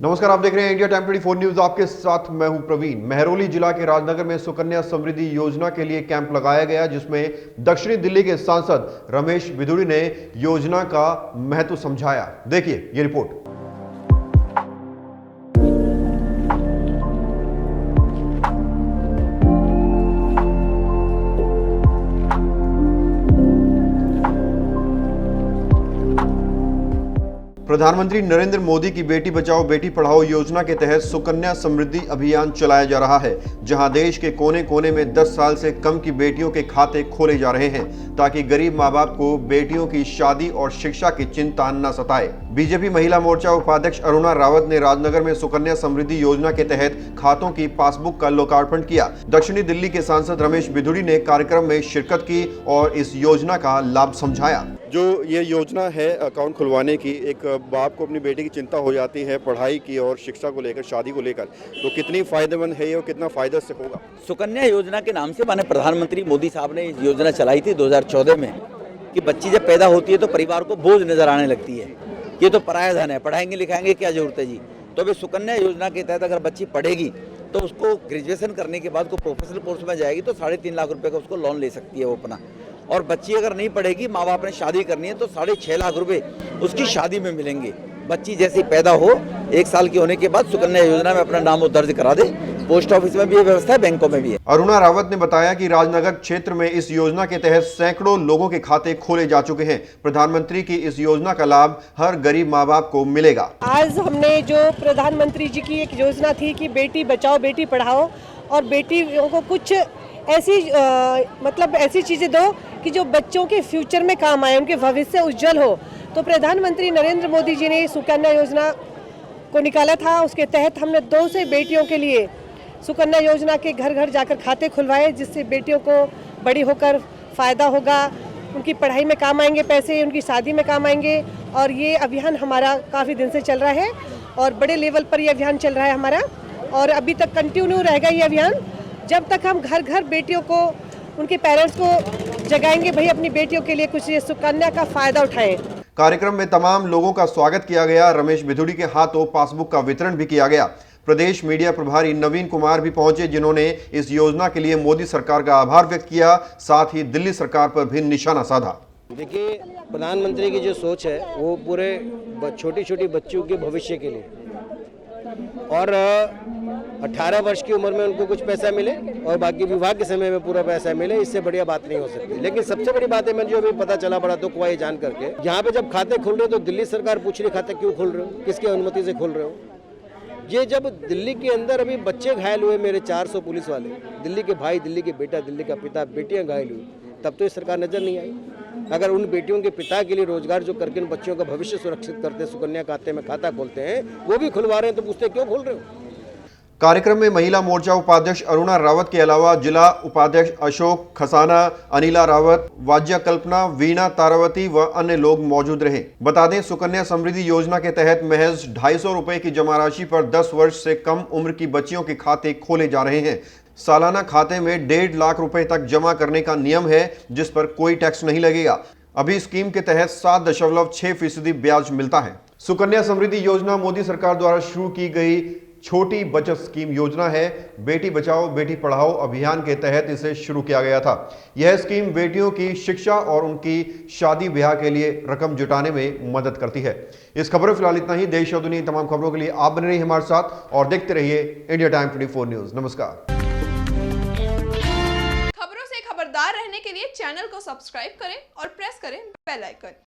नमस्कार, आप देख रहे हैं इंडिया टाइम 24 न्यूज। आपके साथ मैं हूं प्रवीण। महरौली जिला के राजनगर में सुकन्या समृद्धि योजना के लिए कैंप लगाया गया, जिसमें दक्षिणी दिल्ली के सांसद रमेश बिधूड़ी ने योजना का महत्व समझाया। देखिए ये रिपोर्ट। प्रधानमंत्री नरेंद्र मोदी की बेटी बचाओ बेटी पढ़ाओ योजना के तहत सुकन्या समृद्धि अभियान चलाया जा रहा है, जहां देश के कोने कोने में 10 साल से कम की बेटियों के खाते खोले जा रहे हैं, ताकि गरीब माँ बाप को बेटियों की शादी और शिक्षा की चिंता न सताए। बीजेपी महिला मोर्चा उपाध्यक्ष अरुणा रावत ने राजनगर में सुकन्या समृद्धि योजना के तहत खातों की पासबुक का लोकार्पण किया। दक्षिणी दिल्ली के सांसद रमेश बिधूड़ी ने कार्यक्रम में शिरकत की और इस योजना का लाभ समझाया। जो ये योजना है अकाउंट खुलवाने की, एक बाप को अपनी बेटी की चिंता हो जाती है पढ़ाई की और शिक्षा को लेकर, शादी को लेकर, तो कितनी फायदेमंद है ये और कितना फायदा से होगा। सुकन्या योजना के नाम से माने प्रधानमंत्री मोदी साहब ने इस योजना चलाई थी 2014 में कि बच्ची जब पैदा होती है तो परिवार को बोझ नजर आने लगती है, ये तो पराया धन है, पढ़ाएंगे लिखाएंगे क्या जरूरत है जी। तो अभी सुकन्या योजना के तहत अगर बच्ची पढ़ेगी तो उसको ग्रेजुएशन करने के बाद को प्रोफेशनल कोर्स में जाएगी तो 3.5 लाख रुपए का उसको लोन ले सकती है वो अपना। और बच्ची अगर नहीं पढ़ेगी, माँ बाप ने शादी करनी है तो 6.5 लाख रुपए उसकी शादी में मिलेंगे। बच्ची जैसे पैदा हो 1 साल की होने के बाद सुकन्या योजना में अपना नाम दर्ज करा दे। पोस्ट ऑफिस में भी ये व्यवस्था है, बैंकों में भी है। अरुणा रावत ने बताया कि राजनगर क्षेत्र में इस योजना के तहत सैकड़ों लोगों के खाते खोले जा चुके हैं। प्रधानमंत्री की इस योजना का लाभ हर गरीब माँ बाप को मिलेगा। आज हमने जो प्रधानमंत्री जी की एक योजना थी कि बेटी बचाओ बेटी पढ़ाओ, और बेटियों को कुछ ऐसी ऐसी चीजें दो कि जो बच्चों के फ्यूचर में काम आए, उनके भविष्य उज्जवल हो। तो प्रधानमंत्री नरेंद्र मोदी जी ने सुकन्या योजना को निकाला था। उसके तहत हमने 200 बेटियों के लिए सुकन्या योजना के घर घर जाकर खाते खुलवाए, जिससे बेटियों को बड़ी होकर फायदा होगा, उनकी पढ़ाई में काम आएंगे पैसे, उनकी शादी में काम आएंगे। और ये अभियान हमारा काफ़ी दिन से चल रहा है और बड़े लेवल पर ये अभियान चल रहा है हमारा, और अभी तक कंटिन्यू रहेगा ये अभियान जब तक हम घर घर बेटियों को, उनके पेरेंट्स को जगाएंगे भाई अपनी बेटियों के लिए कुछ सुकन्या का फायदा उठाएं। कार्यक्रम में तमाम लोगों का स्वागत किया गया। रमेश बिधूड़ी के हाथों पासबुक का वितरण भी किया गया। प्रदेश मीडिया प्रभारी नवीन कुमार भी पहुंचे, जिन्होंने इस योजना के लिए मोदी सरकार का आभार व्यक्त किया, साथ ही दिल्ली सरकार पर भी निशाना साधा। देखिए, प्रधानमंत्री की जो सोच है वो पूरे छोटी छोटी बच्चों के भविष्य के लिए, और 18 वर्ष की उम्र में उनको कुछ पैसा मिले और बाकी विवाह के समय में पूरा पैसा मिले, इससे बढ़िया बात नहीं हो सकती। लेकिन सबसे बड़ी बात है, मैं जो अभी पता चला बड़ा दुख हुआ ये जान करके, यहाँ पे जब खाते खुल रहे हो तो दिल्ली सरकार पूछ रही खाते क्यों खोल रहे हो, किसकी अनुमति से खोल रहे हो। ये जब दिल्ली के अंदर अभी बच्चे घायल हुए, मेरे 400 पुलिस वाले, दिल्ली के भाई, दिल्ली के बेटा, दिल्ली का पिता, बेटियां घायल हुई, तब तो ये सरकार नजर नहीं आई। अगर उन बेटियों के पिता के लिए रोजगार जो करके उन बच्चों का भविष्य सुरक्षित करते, सुकन्या खाते में खाता खोलते हैं, वो भी खुलवा रहे हैं, तो पूछते क्यों खोल रहे हो। कार्यक्रम में महिला मोर्चा उपाध्यक्ष अरुणा रावत के अलावा जिला उपाध्यक्ष अशोक खसाना, अनिला रावत, वाज्या कल्पना, वीणा तारावती व अन्य लोग मौजूद रहे। बता दें, सुकन्या समृद्धि योजना के तहत महज 250 रुपए की जमा राशि पर 10 वर्ष से कम उम्र की बच्चियों के खाते खोले जा रहे हैं। सालाना खाते में 1.5 लाख रुपए तक जमा करने का नियम है, जिस पर कोई टैक्स नहीं लगेगा। अभी स्कीम के तहत 7.6% ब्याज मिलता है। सुकन्या समृद्धि योजना मोदी सरकार द्वारा शुरू की गई छोटी बचत स्कीम योजना है। बेटी बचाओ बेटी पढ़ाओ अभियान के तहत इसे शुरू किया गया था। यह स्कीम बेटियों की शिक्षा और उनकी शादी ब्याह के लिए रकम जुटाने में मदद करती है। इस खबर में फिलहाल इतना ही। देश और दुनिया की तमाम खबरों के लिए आप बने रहिए हमारे साथ और देखते रहिए इंडिया टाइम 24 न्यूज। नमस्कार। खबरों से खबरदार रहने के लिए चैनल को सब्सक्राइब करें और प्रेस करें बेल आइकन।